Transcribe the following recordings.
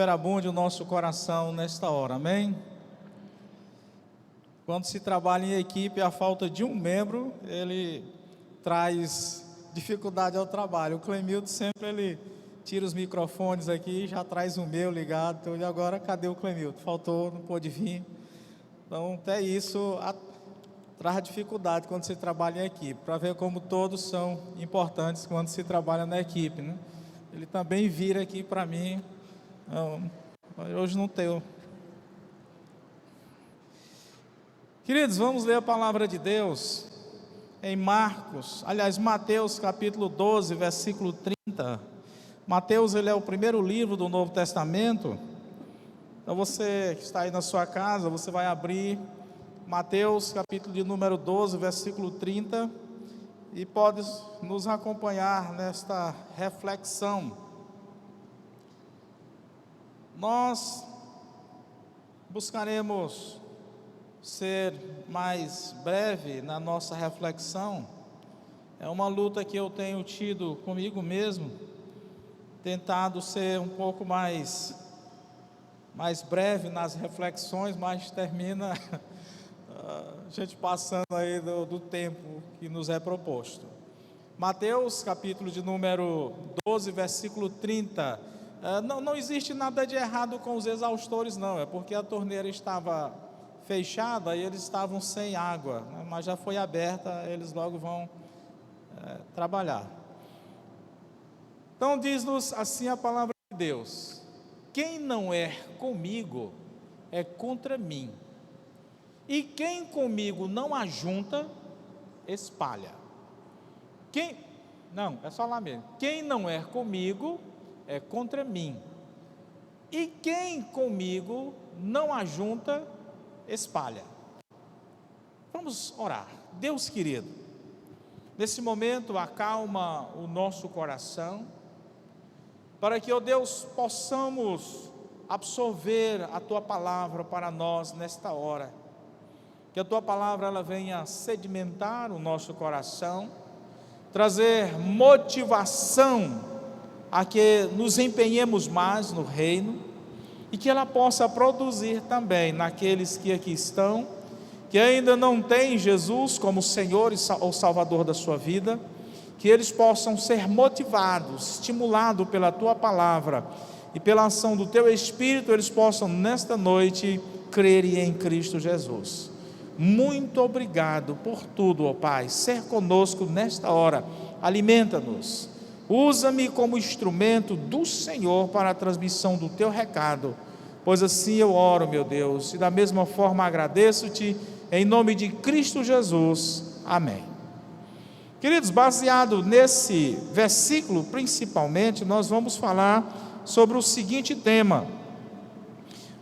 Superabunde o nosso coração nesta hora, amém? Quando se trabalha em equipe, a falta de um membro, ele traz dificuldade ao trabalho. O Clemilton sempre ele tira os microfones aqui, já traz o meu ligado. Então, e agora, cadê o Clemilton? Faltou, não pôde vir. Então, até isso traz dificuldade quando se trabalha em equipe, para ver como todos são importantes quando se trabalha na equipe, né? Ele também vira aqui para mim. Não, hoje não tenho. Queridos, vamos ler a palavra de Deus em Mateus capítulo 12, versículo 30. Mateus, ele é o primeiro livro do Novo Testamento. Então você que está aí na sua casa, você vai abrir Mateus capítulo de número 12, versículo 30, e pode nos acompanhar nesta reflexão. Nós buscaremos ser mais breve na nossa reflexão. É uma luta que eu tenho tido comigo mesmo, tentado ser um pouco mais breve nas reflexões, mas termina a gente passando aí do tempo que nos é proposto. Mateus capítulo de número 12, versículo 30. Não existe nada de errado com os exaustores, não. É porque a torneira estava fechada e eles estavam sem água, né? Mas já foi aberta, eles logo vão trabalhar. Então diz-nos assim a palavra de Deus: quem não é comigo é contra mim, e quem comigo não ajunta, espalha. É só lá mesmo. Quem não é comigo é contra mim, e quem comigo não ajunta, espalha. Vamos orar. Deus querido, nesse momento acalma o nosso coração, para que, ó Deus, possamos absorver a Tua palavra para nós nesta hora, que a Tua palavra ela venha sedimentar o nosso coração, trazer motivação a que nos empenhemos mais no reino, e que ela possa produzir também naqueles que aqui estão, que ainda não têm Jesus como Senhor ou Salvador da sua vida, que eles possam ser motivados, estimulados pela Tua palavra e pela ação do Teu Espírito, eles possam nesta noite crer em Cristo Jesus. Muito obrigado por tudo, ó Pai, ser conosco nesta hora, alimenta-nos. Usa-me como instrumento do Senhor para a transmissão do Teu recado, pois assim eu oro, meu Deus, e da mesma forma agradeço-Te, em nome de Cristo Jesus, amém. Queridos, baseado nesse versículo, principalmente, nós vamos falar sobre o seguinte tema: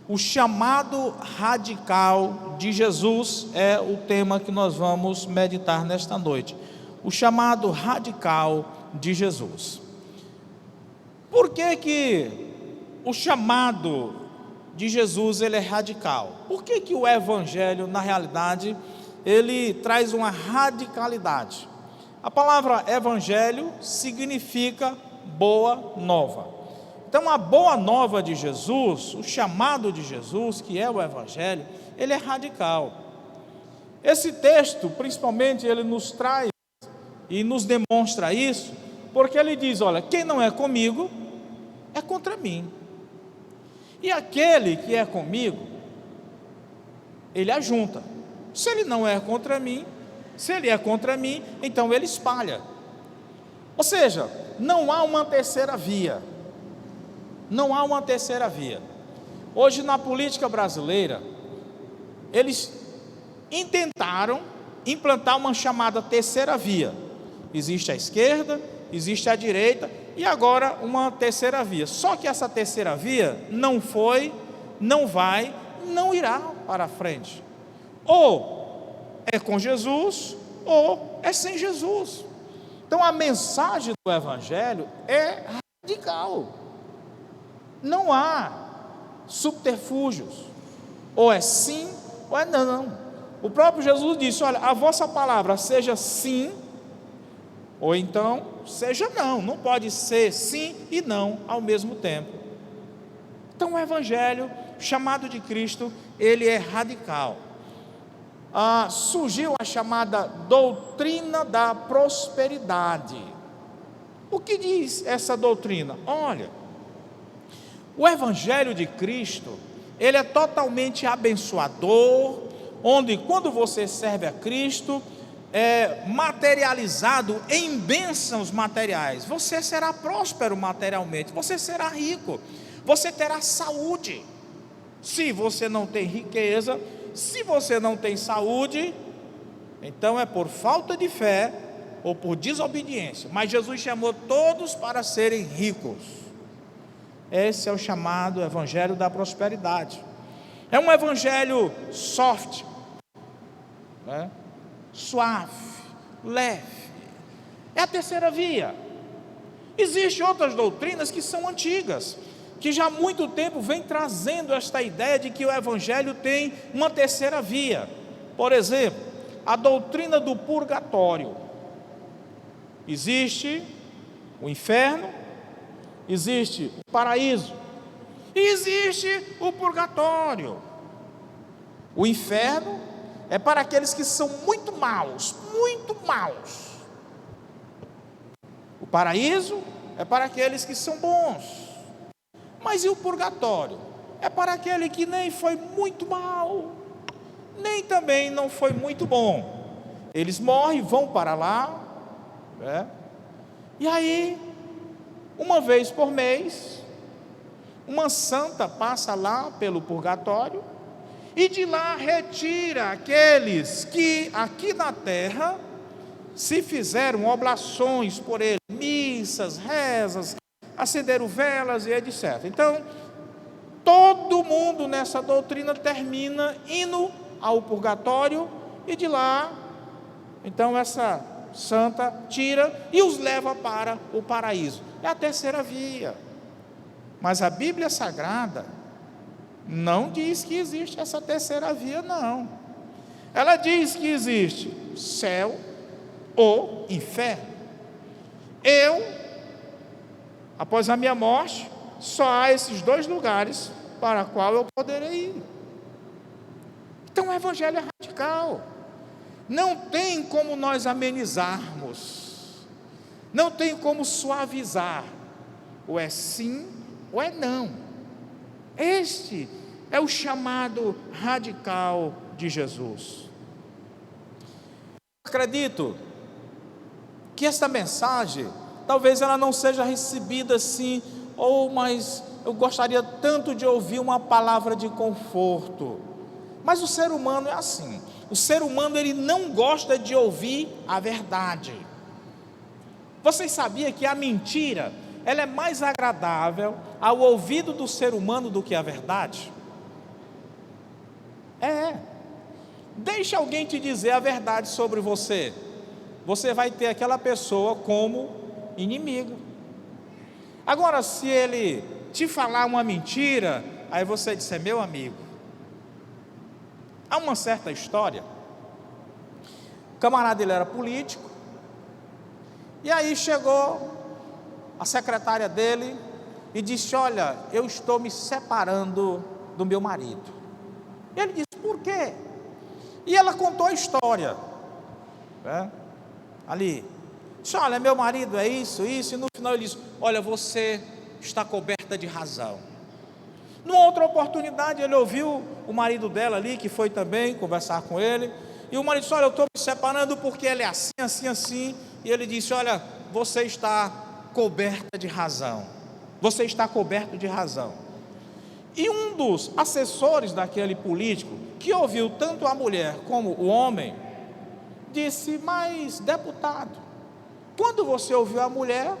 o chamado radical de Jesus é o tema que nós vamos meditar nesta noite. O chamado radical de Jesus. Por que o chamado de Jesus ele é radical? Por que o evangelho, na realidade, ele traz uma radicalidade? A palavra evangelho significa boa nova. Então a boa nova de Jesus, o chamado de Jesus, que é o evangelho, ele é radical. Esse texto, principalmente, ele nos traz e nos demonstra isso, porque ele diz: olha, quem não é comigo é contra mim, e aquele que é comigo, ele ajunta. Se ele não é contra mim, se ele é contra mim, então ele espalha. Ou seja, não há uma terceira via. Não há uma terceira via. Hoje na política brasileira, eles intentaram implantar uma chamada terceira via. Existe a esquerda, existe a direita, e agora uma terceira via. Só que essa terceira via não foi, não vai, não irá para a frente. Ou é com Jesus, ou é sem Jesus. Então a mensagem do evangelho é radical. Não há subterfúgios. Ou é sim, ou é não. O próprio Jesus disse: olha, a vossa palavra seja sim, ou então seja não. Não pode ser sim e não ao mesmo tempo. Então o evangelho chamado de Cristo, ele é radical. Surgiu a chamada doutrina da prosperidade. O que diz essa doutrina? Olha, o evangelho de Cristo, ele é totalmente abençoador, onde quando você serve a Cristo, é materializado em bênçãos materiais. Você será próspero materialmente, você será rico, você terá saúde. Se você não tem riqueza, se você não tem saúde, então é por falta de fé ou por desobediência. Mas Jesus chamou todos para serem ricos. Esse é o chamado evangelho da prosperidade. É um evangelho soft, né? Suave, leve. É a terceira via. Existem outras doutrinas que são antigas, que já há muito tempo vem trazendo esta ideia de que o evangelho tem uma terceira via. Por exemplo, a doutrina do purgatório. Existe o inferno, existe o paraíso e existe o purgatório. O inferno é para aqueles que são muito maus, muito maus. O paraíso é para aqueles que são bons. Mas e o purgatório? É para aquele que nem foi muito mal, nem também não foi muito bom. Eles morrem, vão para lá, né? E aí, uma vez por mês, uma santa passa lá pelo purgatório e de lá retira aqueles que aqui na terra se fizeram oblações por ele, missas, rezas, acenderam velas e etc. Então, todo mundo nessa doutrina termina indo ao purgatório e de lá, então essa santa tira e os leva para o paraíso. É a terceira via. Mas a Bíblia Sagrada não diz que existe essa terceira via, não. Ela diz que existe céu ou inferno. Após a minha morte, só há esses dois lugares para qual eu poderei ir. Então o evangelho é radical. Não tem como nós amenizarmos, não tem como suavizar. Ou é sim ou é não. Este é o chamado radical de Jesus. Acredito que esta mensagem, talvez ela não seja recebida assim, mas eu gostaria tanto de ouvir uma palavra de conforto. Mas o ser humano é assim. O ser humano, ele não gosta de ouvir a verdade. Vocês sabiam que a mentira, ela é mais agradável ao ouvido do ser humano do que a verdade? Deixa alguém te dizer a verdade sobre você. Você vai ter aquela pessoa como inimigo. Agora, se ele te falar uma mentira, aí você diz: é meu amigo. Há uma certa história. O camarada, ele era político, e aí chegou a secretária dele e disse: olha, eu estou me separando do meu marido. E ele disse: por quê? E ela contou a história, né? Ali, disse: olha, meu marido é isso, e no final ele disse: olha, você está coberta de razão. Numa outra oportunidade, ele ouviu o marido dela ali, que foi também conversar com ele, e o marido disse: olha, eu estou me separando porque ele é assim, assim, assim. E ele disse: olha, você está coberta de razão, você está coberto de razão. E um dos assessores daquele político, que ouviu tanto a mulher como o homem, disse: mas deputado, quando você ouviu a mulher,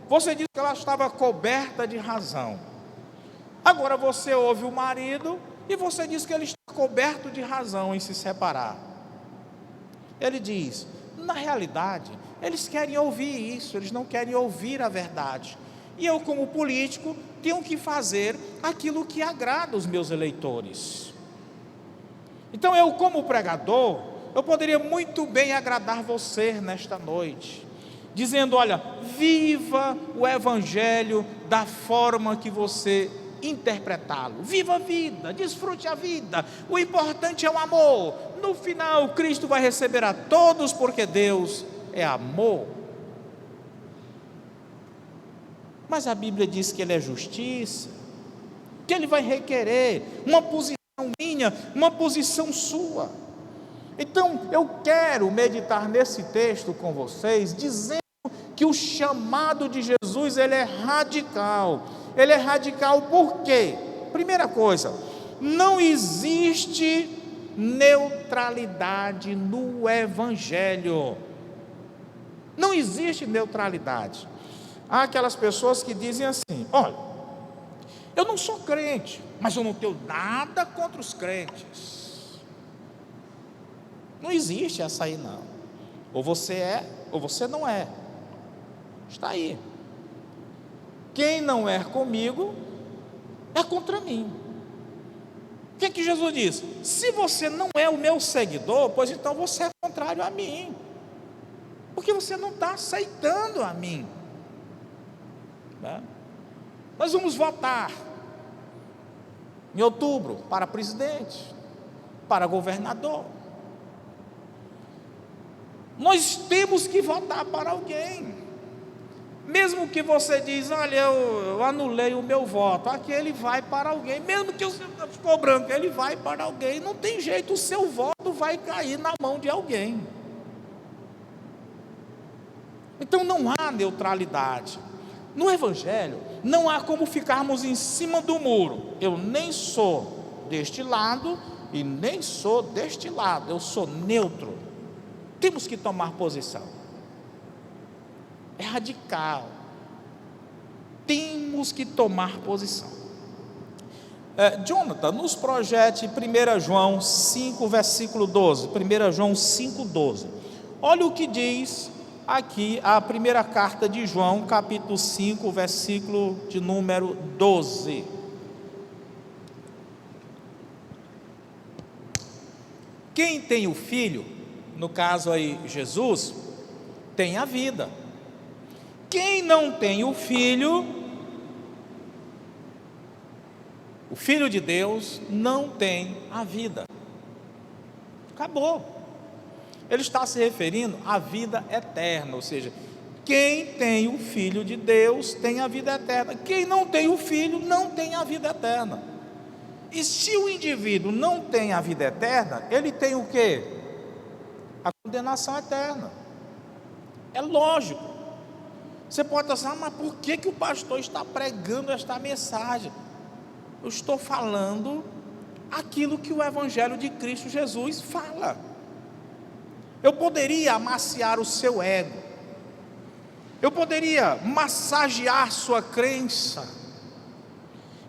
você disse que ela estava coberta de razão. Agora você ouve o marido e você diz que ele está coberto de razão em se separar. Ele diz: na realidade, eles querem ouvir isso, eles não querem ouvir a verdade. E eu, como político, tenho que fazer aquilo que agrada os meus eleitores. Então eu, como pregador, eu poderia muito bem agradar você nesta noite, dizendo: olha, viva o evangelho da forma que você interpretá-lo. Viva a vida, desfrute a vida, o importante é o amor. No final, Cristo vai receber a todos, porque Deus é amor. Mas a Bíblia diz que Ele é justiça, que Ele vai requerer uma posição minha, uma posição sua. Então, eu quero meditar nesse texto com vocês, dizendo que o chamado de Jesus, ele é radical. Ele é radical por quê? Primeira coisa, não existe neutralidade no Evangelho. Não existe neutralidade. Há aquelas pessoas que dizem assim: olha, eu não sou crente, mas eu não tenho nada contra os crentes. Não existe essa aí não. Ou você é, ou você não é. Está aí. Quem não é comigo, é contra mim. O que é que Jesus diz? Se você não é o meu seguidor, pois então você é contrário a mim. Porque você não está aceitando a mim. Né? Nós vamos votar em outubro para presidente, para governador. Nós temos que votar para alguém. Mesmo que você diz: olha, eu anulei o meu voto, aquele vai para alguém. Mesmo que você ficou branco, ele vai para alguém. Não tem jeito, o seu voto vai cair na mão de alguém. Então não há neutralidade. No Evangelho, não há como ficarmos em cima do muro. Eu nem sou deste lado e nem sou deste lado. Eu sou neutro. Temos que tomar posição. É radical. Temos que tomar posição. Jonathan, nos projete 1 João 5, versículo 12. 1 João 5, 12. Olha o que diz aqui a primeira carta de João, capítulo 5, versículo de número 12. Quem tem o Filho, no caso aí Jesus, tem a vida. Quem não tem o Filho de Deus, não tem a vida. Acabou. Ele está se referindo à vida eterna, ou seja, quem tem o Filho de Deus tem a vida eterna. Quem não tem o Filho não tem a vida eterna. E se o indivíduo não tem a vida eterna, ele tem o quê? A condenação eterna. É lógico. Você pode pensar: mas por que o pastor está pregando esta mensagem? Eu estou falando aquilo que o Evangelho de Cristo Jesus fala. Eu poderia amaciar o seu ego, eu poderia massagear sua crença,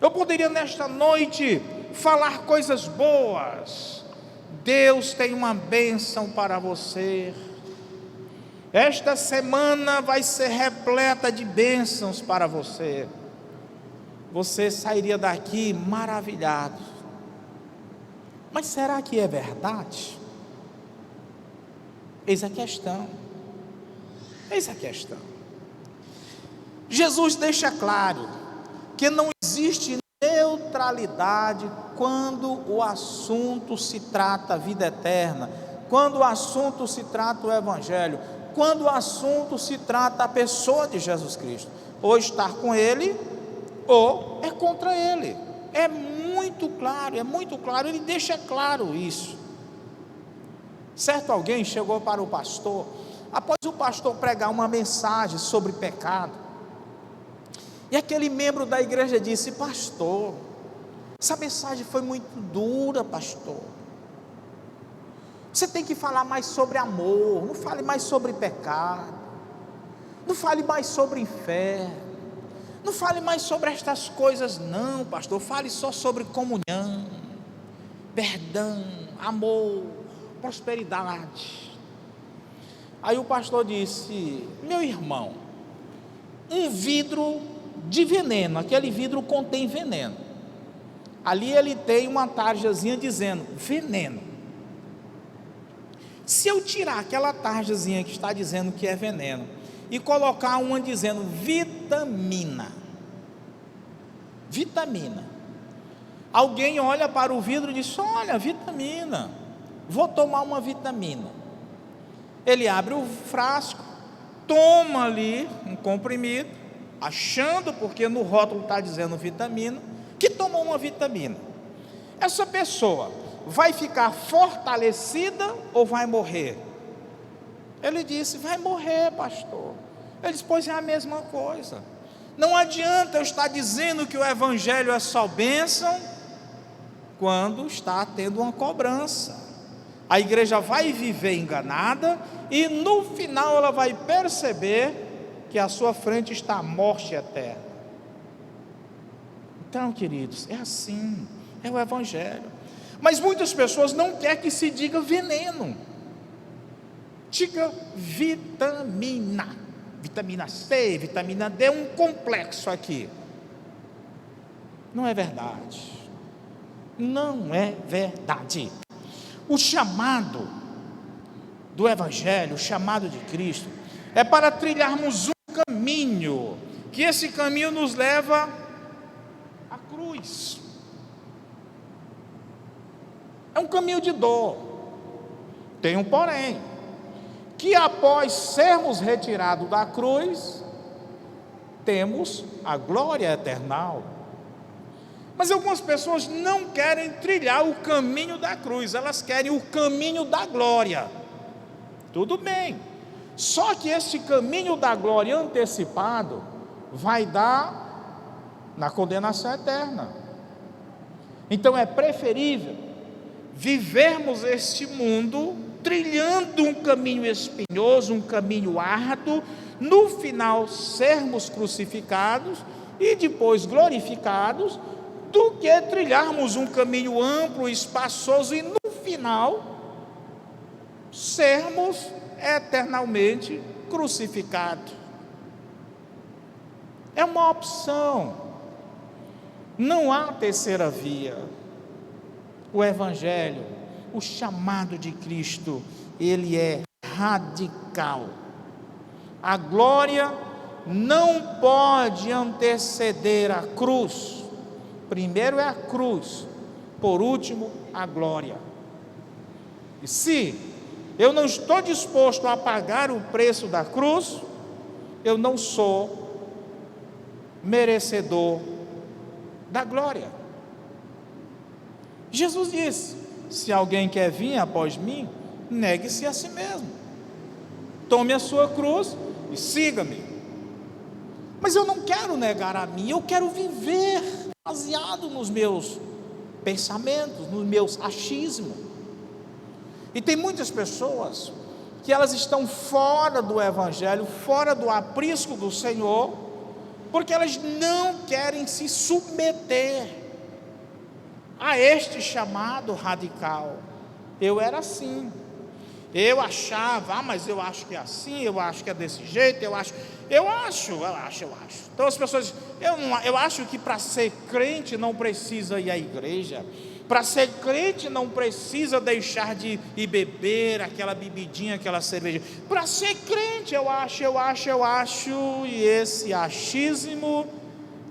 eu poderia nesta noite falar coisas boas. Deus tem uma bênção para você. Esta semana vai ser repleta de bênçãos para você. Você sairia daqui maravilhado. Mas será que é verdade? Eis a questão. Eis a questão. Jesus deixa claro que não existe neutralidade quando o assunto se trata vida eterna, quando o assunto se trata o Evangelho, quando o assunto se trata a pessoa de Jesus Cristo. Ou estar com Ele, ou é contra Ele. É muito claro, Ele deixa claro isso. Certo, alguém chegou para o pastor, após o pastor pregar uma mensagem sobre pecado, e aquele membro da igreja disse: pastor, essa mensagem foi muito dura, pastor. Você tem que falar mais sobre amor, não fale mais sobre pecado, não fale mais sobre inferno, não fale mais sobre estas coisas não, pastor. Fale só sobre comunhão, perdão, amor, prosperidade. Aí o pastor disse: meu irmão, um vidro de veneno, aquele vidro contém veneno, ali ele tem uma tarjazinha dizendo veneno. Se eu tirar aquela tarjazinha que está dizendo que é veneno e colocar uma dizendo vitamina, Vitamina. Alguém olha para o vidro e diz: olha, vitamina, vou tomar uma vitamina. Ele abre o frasco, toma ali um comprimido, achando, porque no rótulo está dizendo vitamina, que tomou uma vitamina. Essa pessoa vai ficar fortalecida ou vai morrer? Ele disse: vai morrer, pastor. Ele disse: pois é a mesma coisa. Não adianta eu estar dizendo que o evangelho é só bênção, quando está tendo uma cobrança. A igreja vai viver enganada, e no final ela vai perceber que à sua frente está a morte eterna. Então, queridos, é assim, é o evangelho. Mas muitas pessoas não querem que se diga veneno. Diga vitamina. Vitamina C, vitamina D, um complexo aqui. Não é verdade. Não é verdade. O chamado do evangelho, o chamado de Cristo, é para trilharmos um caminho, que esse caminho nos leva à cruz. É um caminho de dor. Tem um porém, que após sermos retirados da cruz, temos a glória eterna. Mas algumas pessoas não querem trilhar o caminho da cruz, elas querem o caminho da glória. Tudo bem, só que este caminho da glória antecipado vai dar na condenação eterna. Então é preferível vivermos este mundo trilhando um caminho espinhoso, um caminho árduo, no final sermos crucificados e depois glorificados, do que trilharmos um caminho amplo, espaçoso e no final sermos eternamente crucificados. É uma opção, não há terceira via. O evangelho, o chamado de Cristo, ele é radical. A glória não pode anteceder a cruz. Primeiro é a cruz, por último a glória. E se eu não estou disposto a pagar o preço da cruz, eu não sou merecedor da glória. Jesus disse: se alguém quer vir após mim, negue-se a si mesmo, tome a sua cruz e siga-me. Mas eu não quero negar a mim, eu quero viver baseado nos meus pensamentos, nos meus achismos. E tem muitas pessoas que elas estão fora do evangelho, fora do aprisco do Senhor, porque elas não querem se submeter a este chamado radical. Eu era assim, eu achava, mas eu acho que é assim, eu acho que é desse jeito, eu acho. Então as pessoas, eu acho que para ser crente não precisa ir à igreja, para ser crente não precisa deixar de ir beber aquela bebidinha, aquela cerveja. Para ser crente eu acho, e esse achismo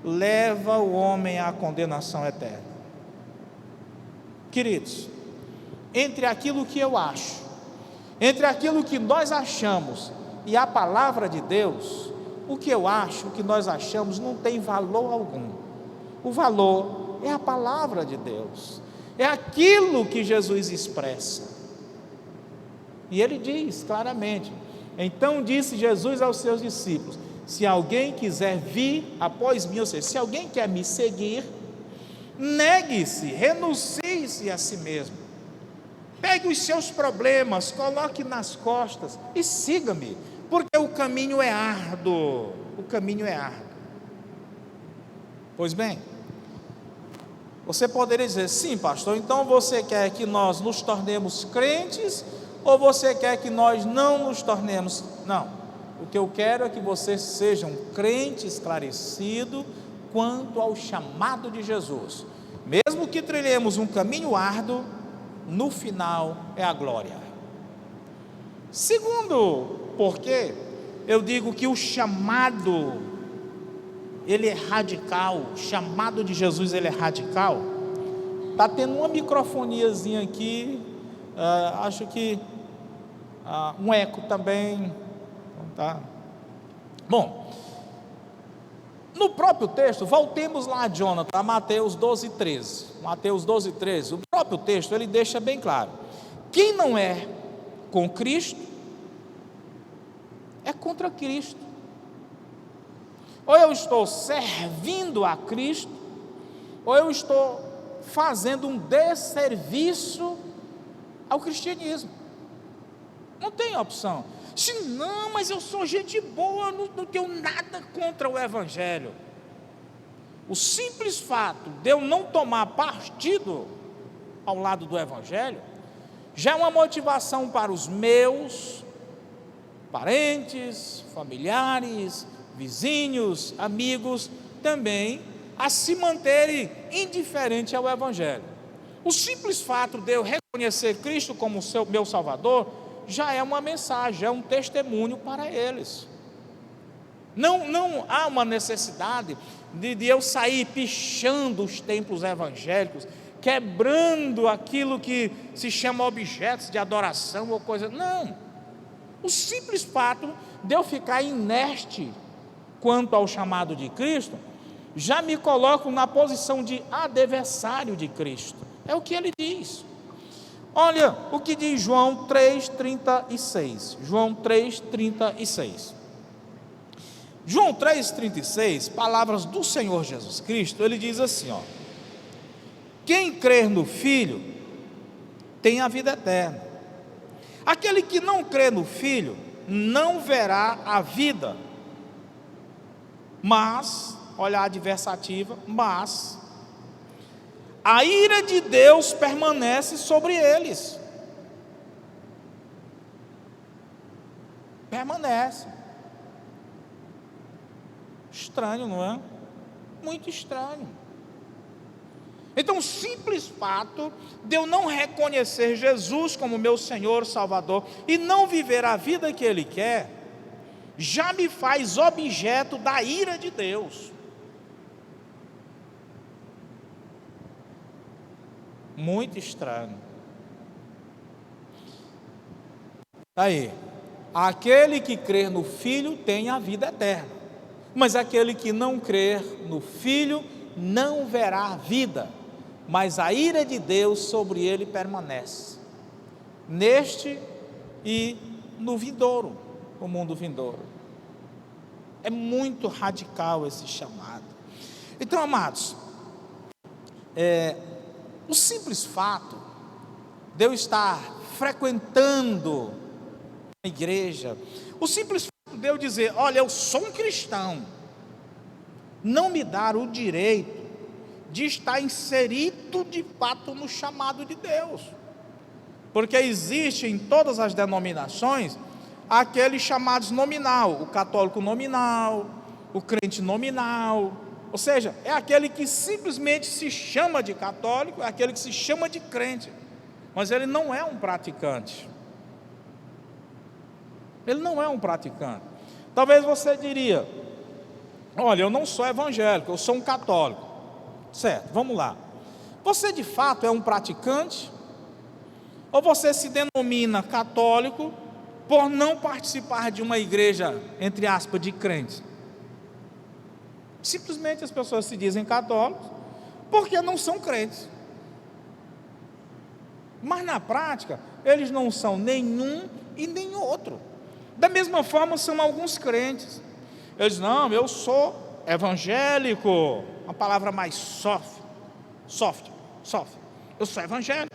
leva o homem à condenação eterna. Queridos, entre aquilo que eu acho, entre aquilo que nós achamos e a palavra de Deus, o que eu acho, o que nós achamos não tem valor algum. O valor é a palavra de Deus, é aquilo que Jesus expressa. E ele diz claramente: então disse Jesus aos seus discípulos: se alguém quiser vir após mim, ou seja, se alguém quer me seguir, negue-se, renuncie-se a si mesmo, pegue os seus problemas, coloque nas costas e siga-me, porque o caminho é árduo. O caminho é árduo. Pois bem, você poderia dizer: sim, pastor, então você quer que nós nos tornemos crentes, ou você quer que nós não nos tornemos? Não, o que eu quero é que você seja um crente esclarecido quanto ao chamado de Jesus. Mesmo que trilhemos um caminho árduo, no final é a glória. Segundo, porque eu digo que o chamado ele é radical, o chamado de Jesus ele é radical. Está tendo uma microfoniazinha aqui, acho que um eco também, tá? Bom, no próprio texto, voltemos lá, Jonathan, Mateus 12:13. Mateus 12:13, o próprio texto ele deixa bem claro: quem não é com Cristo é contra Cristo. Ou eu estou servindo a Cristo, ou eu estou fazendo um desserviço ao cristianismo. Não tem opção. Se não, mas eu sou gente boa, não tenho nada contra o Evangelho. O simples fato de eu não tomar partido ao lado do Evangelho já é uma motivação para os meus parentes, familiares, vizinhos, amigos também a se manterem indiferentes ao Evangelho. O simples fato de eu reconhecer Cristo como meu Salvador já é uma mensagem, é um testemunho para eles. Não há uma necessidade de eu sair pichando os templos evangélicos, quebrando aquilo que se chama objetos de adoração ou coisa. Não. O simples fato de eu ficar inerte quanto ao chamado de Cristo já me coloco na posição de adversário de Cristo. É o que ele diz. Olha o que diz João 3,36. João 3,36. João 3,36, palavras do Senhor Jesus Cristo, ele diz assim, ó: quem crer no Filho tem a vida eterna. Aquele que não crê no Filho não verá a vida, mas, olha a adversativa, mas a ira de Deus permanece sobre eles. Permanece. Estranho, não é? Muito estranho. Então, o simples fato de eu não reconhecer Jesus como meu Senhor, Salvador, e não viver a vida que Ele quer, já me faz objeto da ira de Deus. Muito estranho. Aí, aquele que crer no Filho tem a vida eterna, mas aquele que não crer no Filho não verá a vida, mas a ira de Deus sobre ele permanece, neste e no vindouro, o mundo vindouro. É muito radical esse chamado. Então, amados, o simples fato de eu estar frequentando a igreja, o simples fato de eu dizer, olha, eu sou um cristão, não me dar o direito de estar inserido de fato no chamado de Deus, porque existe em todas as denominações aqueles chamados nominal, o católico nominal, o crente nominal, ou seja, é aquele que simplesmente se chama de católico, é aquele que se chama de crente, mas ele não é um praticante. Ele não é um praticante. Talvez você diria, olha, eu não sou evangélico, eu sou um católico. Certo, vamos lá. Você de fato é um praticante? Ou você se denomina católico por não participar de uma igreja, entre aspas, de crentes? Simplesmente as pessoas se dizem católicos porque não são crentes. Mas na prática, eles não são nenhum e nem outro. Da mesma forma são alguns crentes. Eles, não, eu sou evangélico, uma palavra mais soft. Eu sou evangélico.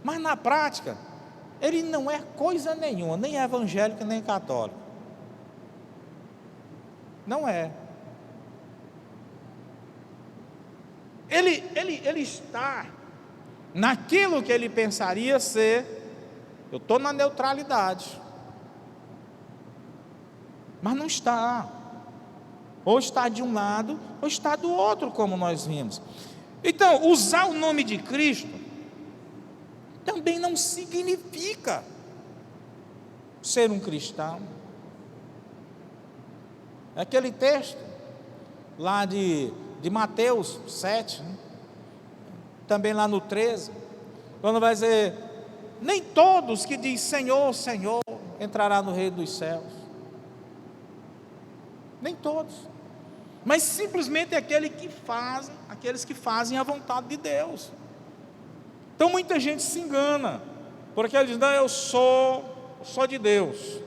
Mas na prática, ele não é coisa nenhuma, nem evangélico, nem católico. Não é. Ele está naquilo que ele pensaria ser, eu estou na neutralidade. Mas não está. Ou está de um lado, ou está do outro, como nós vimos. Então, usar o nome de Cristo também não significa ser um cristão. Aquele texto lá de Mateus 7, né? Também lá no 13, quando vai dizer, nem todos que diz Senhor, Senhor, entrará no reino dos céus. Nem todos, mas simplesmente aqueles que fazem a vontade de Deus. Então muita gente se engana, porque ele diz, não, eu sou de Deus.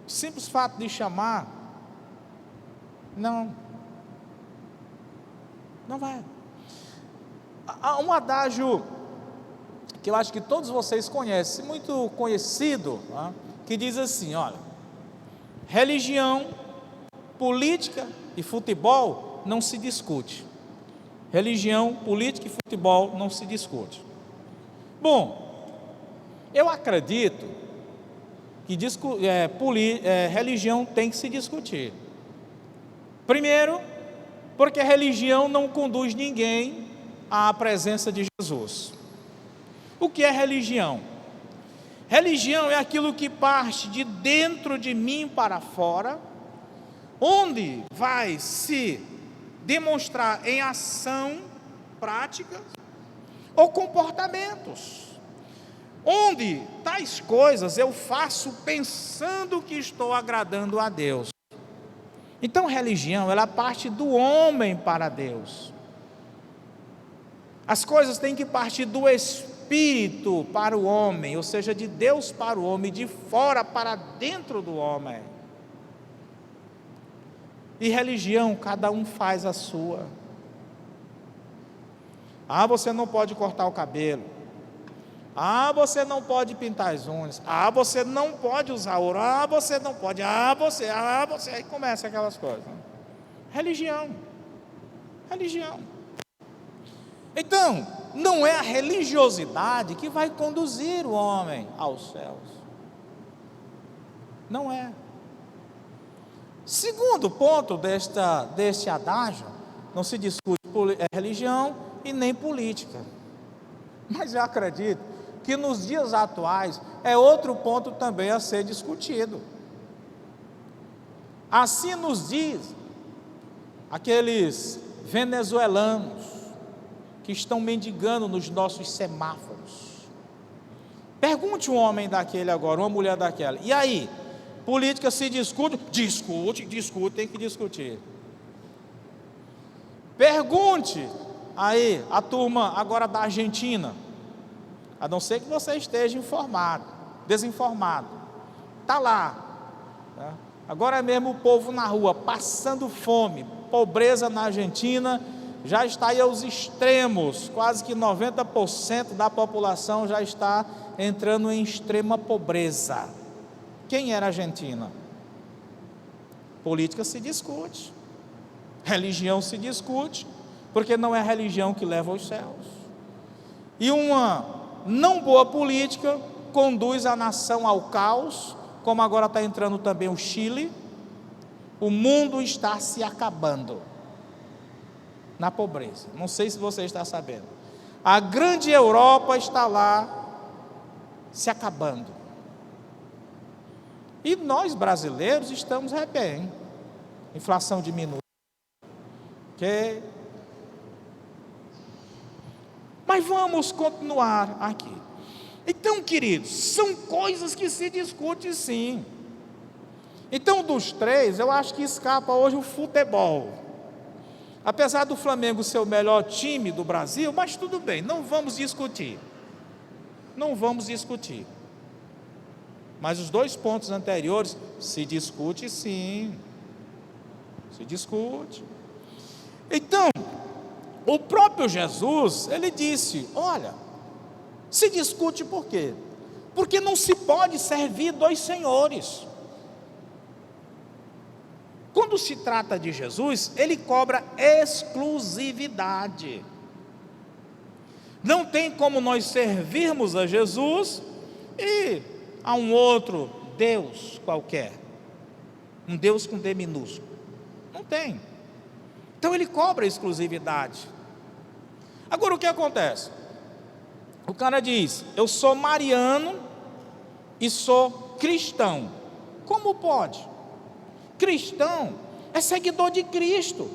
O simples fato de chamar, não vai. Há um adágio que eu acho que todos vocês conhecem, muito conhecido, tá? Que diz assim, olha, religião, política e futebol não se discute. Religião, política e futebol não se discute. Bom, eu acredito que religião tem que se discutir. Primeiro, porque a religião não conduz ninguém à presença de Jesus. O que é religião? Religião é aquilo que parte de dentro de mim para fora, onde vai se demonstrar em ação, práticas ou comportamentos, onde tais coisas eu faço pensando que estou agradando a Deus. Então religião, ela parte do homem para Deus. As coisas têm que partir do Espírito para o homem, ou seja, de Deus para o homem, de fora para dentro do homem. E religião, cada um faz a sua. Ah, você não pode cortar o cabelo. Ah, você não pode pintar as unhas. Ah, você não pode usar ouro. Ah, você não pode. Você. Aí começa aquelas coisas. Religião. Então, não é a religiosidade que vai conduzir o homem aos céus. Não é. Segundo ponto deste adágio, não se discute religião e nem política. Mas eu acredito que nos dias atuais é outro ponto também a ser discutido. Assim nos diz aqueles venezuelanos que estão mendigando nos nossos semáforos. Pergunte um homem daquele agora, uma mulher daquela, e aí? Política se discute? Discute, tem que discutir. Pergunte aí a turma agora da Argentina, a não ser que você esteja desinformado, está lá, tá? Agora mesmo o povo na rua, passando fome, pobreza na Argentina, já está aí aos extremos, quase que 90% da população já está entrando em extrema pobreza. Quem era a Argentina? Política se discute, religião se discute, porque não é a religião que leva aos céus. E uma não boa política conduz a nação ao caos, como agora está entrando também o Chile. O mundo está se acabando na pobreza. Não sei se você está sabendo. A grande Europa está lá se acabando. E nós brasileiros estamos bem. Inflação diminui. Ok? Mas vamos continuar aqui. Então, queridos, são coisas que se discute sim. Então, dos três, eu acho que escapa hoje o futebol. Apesar do Flamengo ser o melhor time do Brasil, mas tudo bem, não vamos discutir. Mas os dois pontos anteriores, se discute sim. Se discute. Então, o próprio Jesus, ele disse, olha, se discute por quê? Porque não se pode servir dois senhores. Quando se trata de Jesus, ele cobra exclusividade. Não tem como nós servirmos a Jesus e a um outro Deus qualquer, um Deus com D minúsculo. Não tem. Então ele cobra exclusividade. Agora o que acontece? O cara diz, eu sou mariano e sou cristão. Como pode? Cristão é seguidor de Cristo.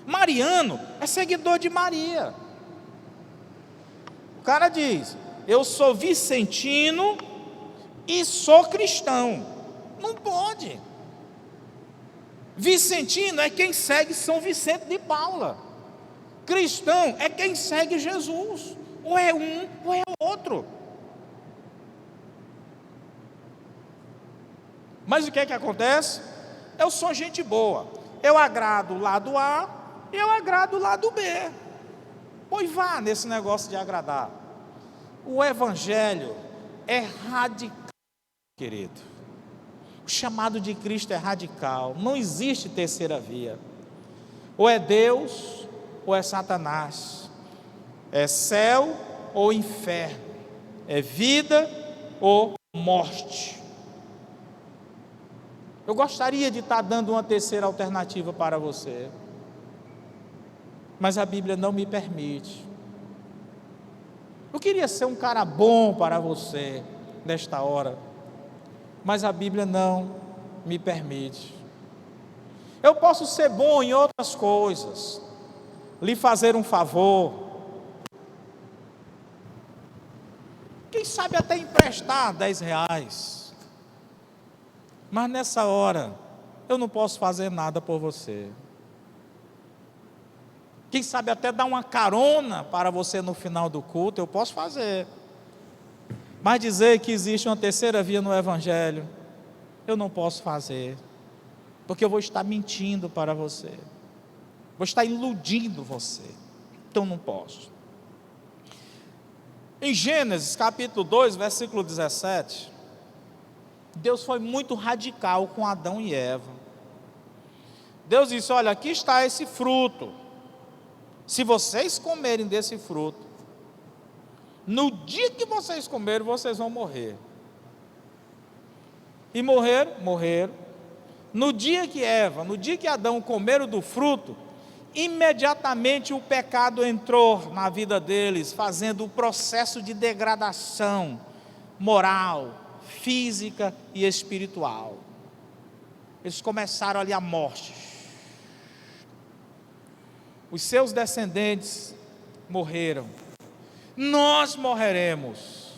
Mariano é seguidor de Maria. O cara diz: eu sou vicentino e sou cristão. Não pode. Vicentino é quem segue São Vicente de Paula. Cristão é quem segue Jesus. Ou é um ou é outro. Mas o que é que acontece? Eu sou gente boa. Eu agrado o lado A, eu agrado o lado B. Pois vá nesse negócio de agradar. O evangelho é radical, querido. O chamado de Cristo é radical. Não existe terceira via. Ou é Deus, ou é Satanás. É céu ou inferno. É vida ou morte. Eu gostaria de estar dando uma terceira alternativa para você, mas a Bíblia não me permite. Eu queria ser um cara bom para você nesta hora, mas a Bíblia não me permite. Eu posso ser bom em outras coisas, lhe fazer um favor, quem sabe até emprestar R$10, mas nessa hora eu não posso fazer nada por você. Quem sabe até dar uma carona para você no final do culto, eu posso fazer. Mas dizer que existe uma terceira via no evangelho, eu não posso fazer, porque eu vou estar mentindo para você, vou estar iludindo você, então não posso. Em Gênesis capítulo 2, versículo 17, Deus foi muito radical com Adão e Eva. Deus disse: olha, aqui está esse fruto, se vocês comerem desse fruto, no dia que vocês comerem, vocês vão morrer. E morreram. No dia que Adão comeram do fruto, imediatamente o pecado entrou na vida deles, fazendo o processo de degradação moral, física e espiritual. Eles começaram ali a morte. Os seus descendentes morreram. Nós morreremos.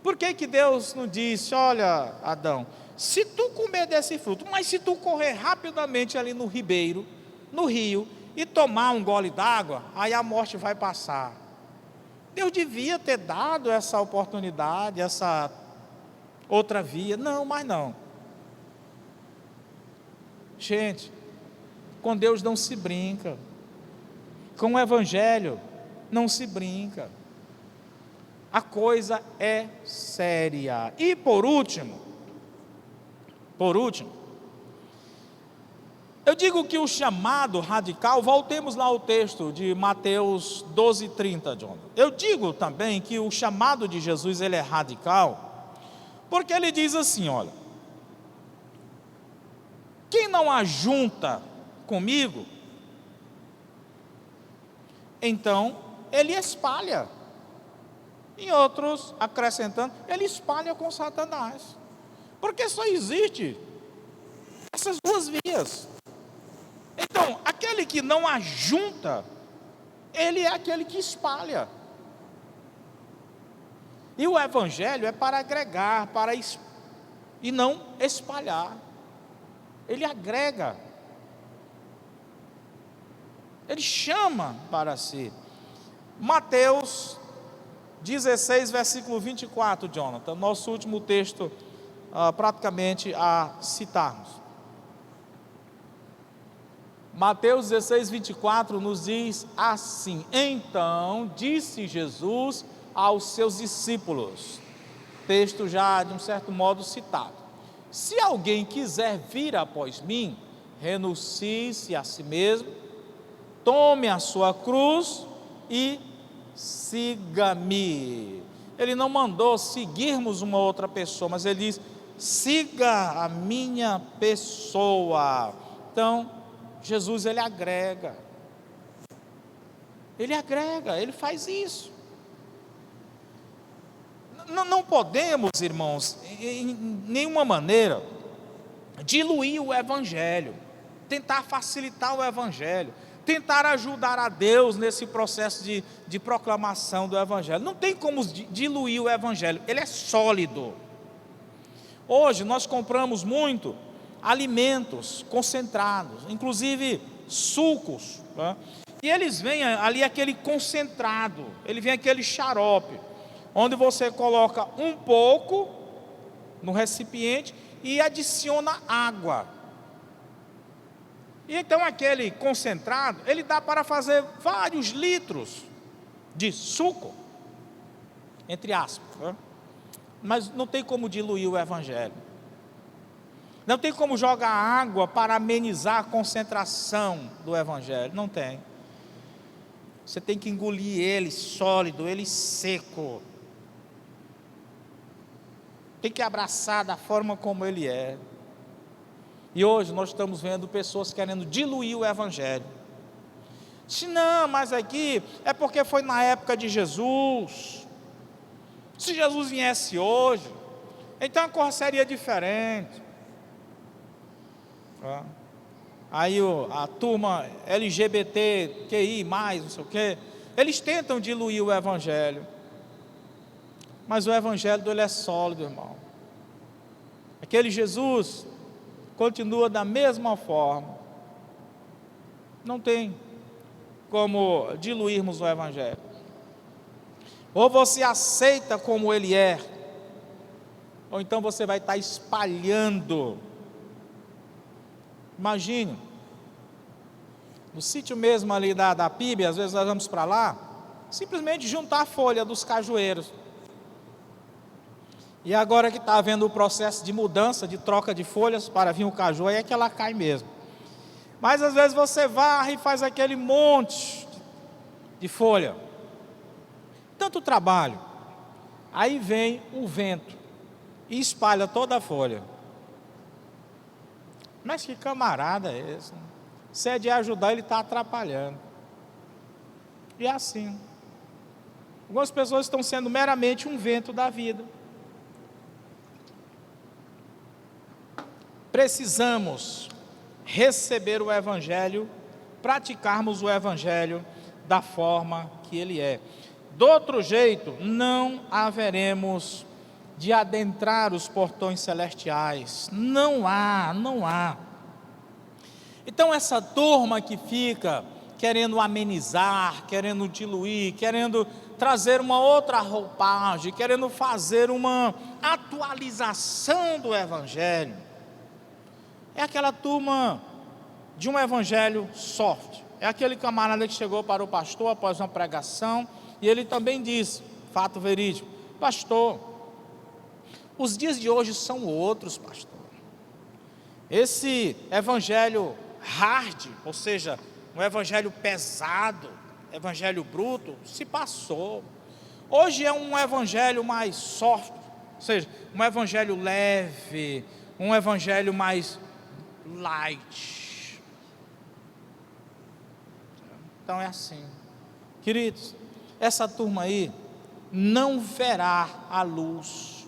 Por que que Deus não disse: olha, Adão, se tu comer desse fruto, mas se tu correr rapidamente ali no ribeiro, no rio, e tomar um gole d'água, aí a morte vai passar. Deus devia ter dado essa oportunidade, essa outra via. Não, mas não. Gente, com Deus não se brinca. Com o evangelho não se brinca. A coisa é séria. E por último, eu digo que o chamado radical, voltemos lá ao texto de Mateus 12:30, John. Eu digo também que o chamado de Jesus, ele é radical, porque ele diz assim: olha, quem não ajunta comigo, então ele espalha. Em outros, acrescentando, ele espalha com Satanás. Porque só existe essas duas vias. Então, aquele que não ajunta, ele é aquele que espalha. E o evangelho é para agregar, e não espalhar. Ele agrega. Ele chama para si. Mateus 16, versículo 24, Jonathan, nosso último texto, praticamente a citarmos. Mateus 16, 24 nos diz assim: então disse Jesus aos seus discípulos, texto já de um certo modo citado: se alguém quiser vir após mim, renuncie-se a si mesmo, tome a sua cruz e siga-me. Ele não mandou seguirmos uma outra pessoa, mas ele diz: siga a minha pessoa. Então, Jesus, ele agrega, ele faz isso. Não podemos, irmãos, em nenhuma maneira, diluir o evangelho, tentar facilitar o evangelho, tentar ajudar a Deus nesse processo de proclamação do evangelho. Não tem como diluir o evangelho, ele é sólido. Hoje nós compramos muito alimentos concentrados, inclusive sucos, né? E eles vêm ali aquele concentrado, ele vem aquele xarope, onde você coloca um pouco no recipiente e adiciona água. E então aquele concentrado, ele dá para fazer vários litros de suco, entre aspas, né? Mas não tem como diluir o evangelho. Não tem como jogar água para amenizar a concentração do evangelho, não tem. Você tem que engolir ele sólido, ele seco. Tem que abraçar da forma como ele é. E hoje nós estamos vendo pessoas querendo diluir o evangelho. Se não, mas aqui é porque foi na época de Jesus. Se Jesus viesse hoje, então a coisa seria diferente. Aí a turma LGBTQI+, não sei o quê, eles tentam diluir o evangelho. Mas o evangelho dele é sólido, irmão. Aquele Jesus continua da mesma forma. Não tem como diluirmos o evangelho. Ou você aceita como ele é, ou então você vai estar espalhando. Imagine, no sítio mesmo ali da PIB, às vezes nós vamos para lá, simplesmente juntar a folha dos cajueiros. E agora que está havendo o processo de mudança, de troca de folhas para vir o caju, aí é que ela cai mesmo. Mas às vezes você varre e faz aquele monte de folha. Tanto trabalho. Aí vem o vento e espalha toda a folha. Mas que camarada é esse? Se é de ajudar, ele está atrapalhando. E é assim. Algumas pessoas estão sendo meramente um vento da vida. Precisamos receber o evangelho, praticarmos o evangelho da forma que ele é. Do outro jeito, não haveremos de adentrar os portões celestiais. Não há. Então essa turma que fica querendo amenizar, querendo diluir, querendo trazer uma outra roupagem, querendo fazer uma atualização do evangelho, é aquela turma de um evangelho soft. É aquele camarada que chegou para o pastor após uma pregação e ele também disse, fato verídico: pastor, os dias de hoje são outros, pastor. Esse evangelho hard, ou seja, um evangelho pesado, evangelho bruto, se passou. Hoje é um evangelho mais soft, ou seja, um evangelho leve, um evangelho mais light. Então é assim, queridos, essa turma aí não verá a luz,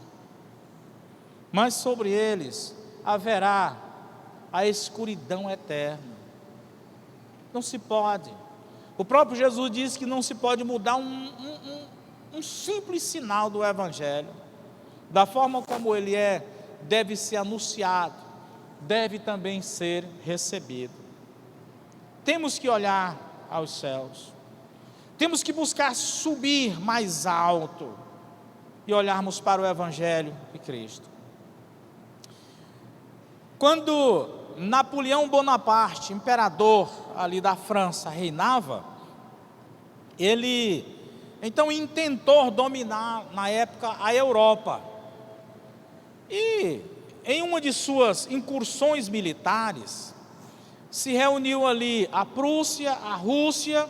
mas sobre eles haverá a escuridão eterna. Não se pode. O próprio Jesus disse que não se pode mudar um simples sinal do evangelho. Da forma como ele é, deve ser anunciado, deve também ser recebido. Temos que olhar aos céus, temos que buscar subir mais alto e olharmos para o evangelho de Cristo. Quando Napoleão Bonaparte, imperador ali da França, reinava, ele então intentou dominar na época a Europa. E em uma de suas incursões militares, se reuniu ali a Prússia, a Rússia,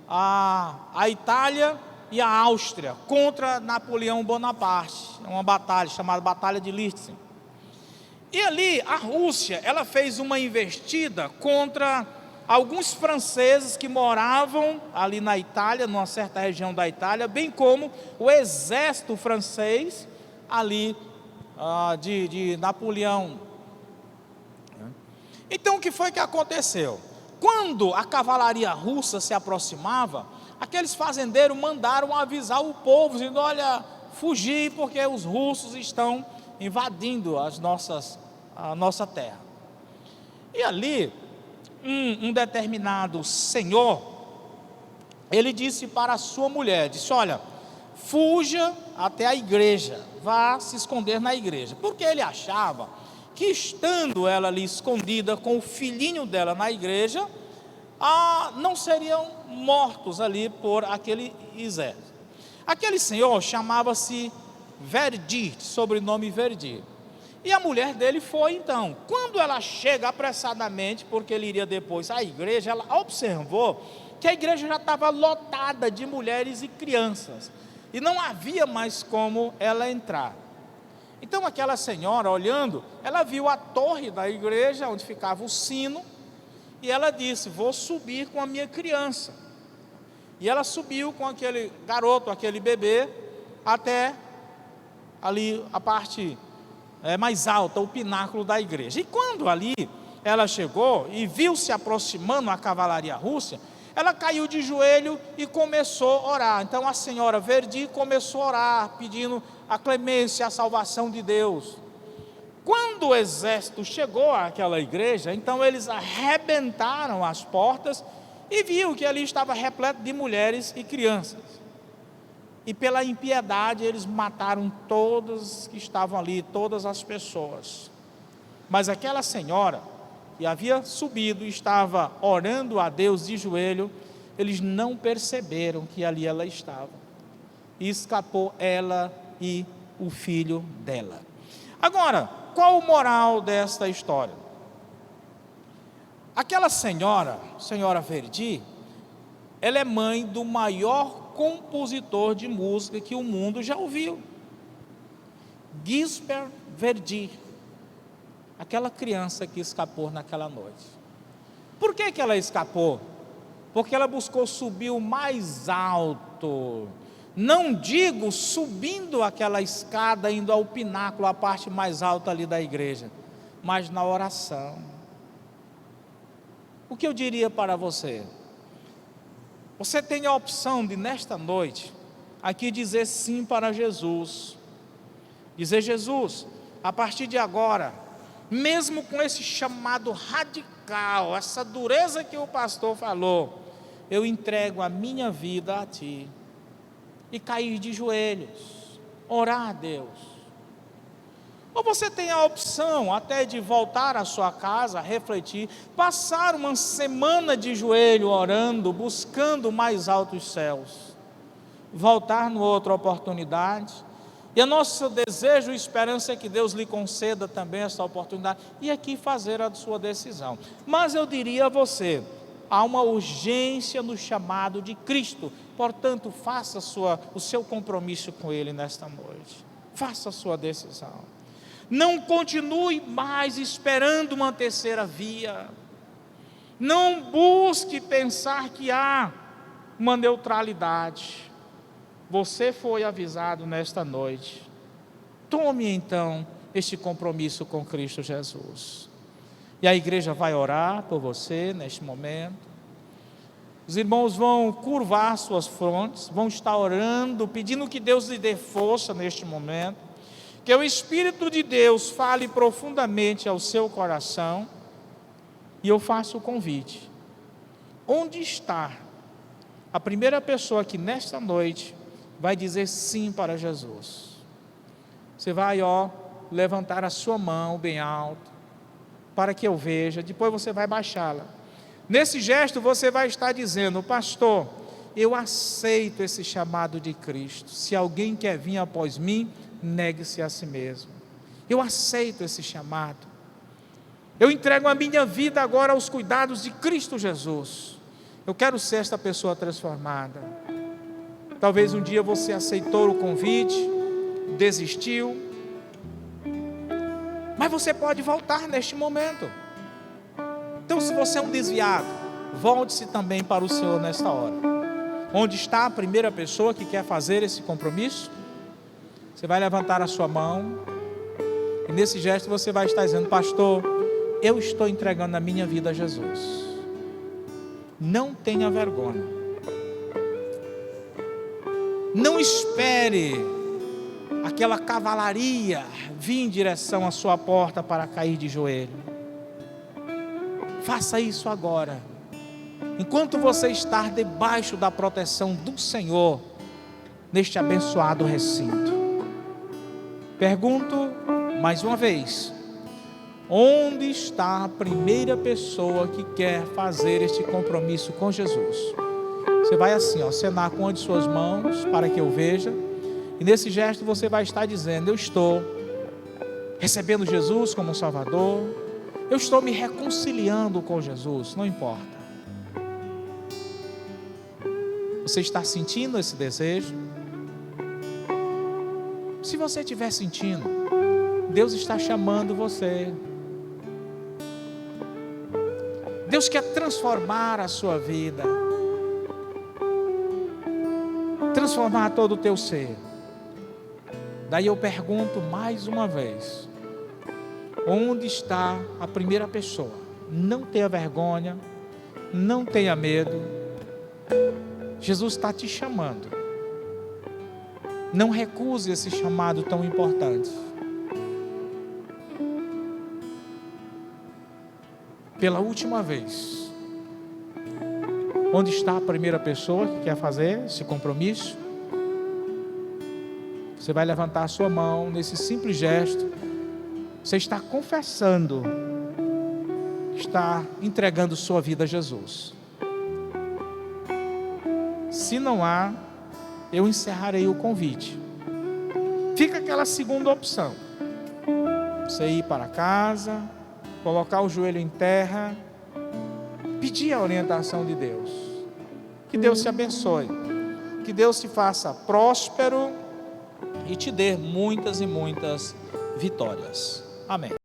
a Itália e a Áustria contra Napoleão Bonaparte. Uma batalha chamada Batalha de Lützen. E ali a Rússia, ela fez uma investida contra alguns franceses que moravam ali na Itália, numa certa região da Itália, bem como o exército francês ali de Napoleão Então o que foi que aconteceu? Quando a cavalaria russa se aproximava, aqueles fazendeiros mandaram avisar o povo, dizendo: olha, fugir porque os russos estão invadindo a nossa terra. E ali, um determinado senhor, ele disse para a sua mulher, disse: olha, fuja até a igreja, vá se esconder na igreja, porque ele achava que estando ela ali escondida com o filhinho dela na igreja, não seriam mortos ali por aquele exército. Aquele senhor chamava-se Verdi, sobrenome Verdi. E a mulher dele foi então. Quando ela chega apressadamente, porque ele iria depois à igreja, ela observou que a igreja já estava lotada de mulheres e crianças, e não havia mais como ela entrar. Então aquela senhora, olhando, ela viu a torre da igreja, onde ficava o sino, e ela disse: vou subir com a minha criança. E ela subiu com aquele garoto, aquele bebê, até ali a parte mais alta, o pináculo da igreja. E quando ali ela chegou e viu se aproximando a cavalaria russa, ela caiu de joelho e começou a orar. Então a senhora Verdi começou a orar, pedindo a clemência, a salvação de Deus. Quando o exército chegou àquela igreja, então eles arrebentaram as portas e viu que ali estava repleto de mulheres e crianças. E pela impiedade eles mataram todos que estavam ali, todas as pessoas. Mas aquela senhora que havia subido e estava orando a Deus de joelho, eles não perceberam que ali ela estava. E escapou ela e o filho dela. Agora, qual o moral desta história? Aquela senhora Verdi, ela é mãe do maior compositor de música que o mundo já ouviu, Gisbert Verdi, aquela criança que escapou naquela noite. Por que ela escapou? Porque ela buscou subir o mais alto, não digo subindo aquela escada, indo ao pináculo, a parte mais alta ali da igreja, mas na oração. O que eu diria para você? Você tem a opção de, nesta noite, aqui dizer sim para Jesus. Dizer: Jesus, a partir de agora, mesmo com esse chamado radical, essa dureza que o pastor falou, eu entrego a minha vida a Ti. E cair de joelhos, orar a Deus. Ou você tem a opção até de voltar à sua casa, refletir, passar uma semana de joelho orando, buscando mais altos céus, voltar numa outra oportunidade. E o nosso desejo e esperança é que Deus lhe conceda também essa oportunidade e aqui fazer a sua decisão. Mas eu diria a você, há uma urgência no chamado de Cristo, portanto faça o seu compromisso com Ele nesta noite, faça a sua decisão. Não continue mais esperando uma terceira via, não busque pensar que há uma neutralidade. Você foi avisado nesta noite, tome então este compromisso com Cristo Jesus. E a igreja vai orar por você neste momento. Os irmãos vão curvar suas frontes, vão estar orando, pedindo que Deus lhe dê força neste momento, que o Espírito de Deus fale profundamente ao seu coração. E eu faço o convite: onde está a primeira pessoa que nesta noite vai dizer sim para Jesus? Você vai levantar a sua mão bem alto, para que eu veja, depois você vai baixá-la. Nesse gesto você vai estar dizendo: pastor, eu aceito esse chamado de Cristo. Se alguém quer vir após mim, negue-se a si mesmo. Eu aceito esse chamado. Eu entrego a minha vida agora aos cuidados de Cristo Jesus. Eu quero ser esta pessoa transformada. Talvez um dia você aceitou o convite, desistiu, mas você pode voltar neste momento. Então, se você é um desviado, volte-se também para o Senhor nesta hora. Onde está a primeira pessoa que quer fazer esse compromisso? Você vai levantar a sua mão, e nesse gesto você vai estar dizendo: pastor, eu estou entregando a minha vida a Jesus. Não tenha vergonha. Não espere aquela cavalaria vir em direção à sua porta para cair de joelho. Faça isso agora. Enquanto você está debaixo da proteção do Senhor, neste abençoado recinto. Pergunto mais uma vez: onde está a primeira pessoa que quer fazer este compromisso com Jesus? Você vai assim, acenar com uma de suas mãos para que eu veja, e nesse gesto você vai estar dizendo: eu estou recebendo Jesus como Salvador, eu estou me reconciliando com Jesus. Não importa. Você está sentindo esse desejo? Se você estiver sentindo, Deus está chamando você. Deus quer transformar a sua vida, transformar todo o teu ser. Daí eu pergunto mais uma vez: onde está a primeira pessoa? Não tenha vergonha, não tenha medo. Jesus está te chamando. Não recuse esse chamado tão importante. Pela última vez, onde está a primeira pessoa que quer fazer esse compromisso? Você vai levantar a sua mão nesse simples gesto. Você está confessando, está entregando sua vida a Jesus. Se não há, eu encerrarei o convite. Fica aquela segunda opção: você ir para casa, colocar o joelho em terra, pedir a orientação de Deus. Que Deus te abençoe, que Deus te faça próspero e te dê muitas e muitas vitórias. Amém.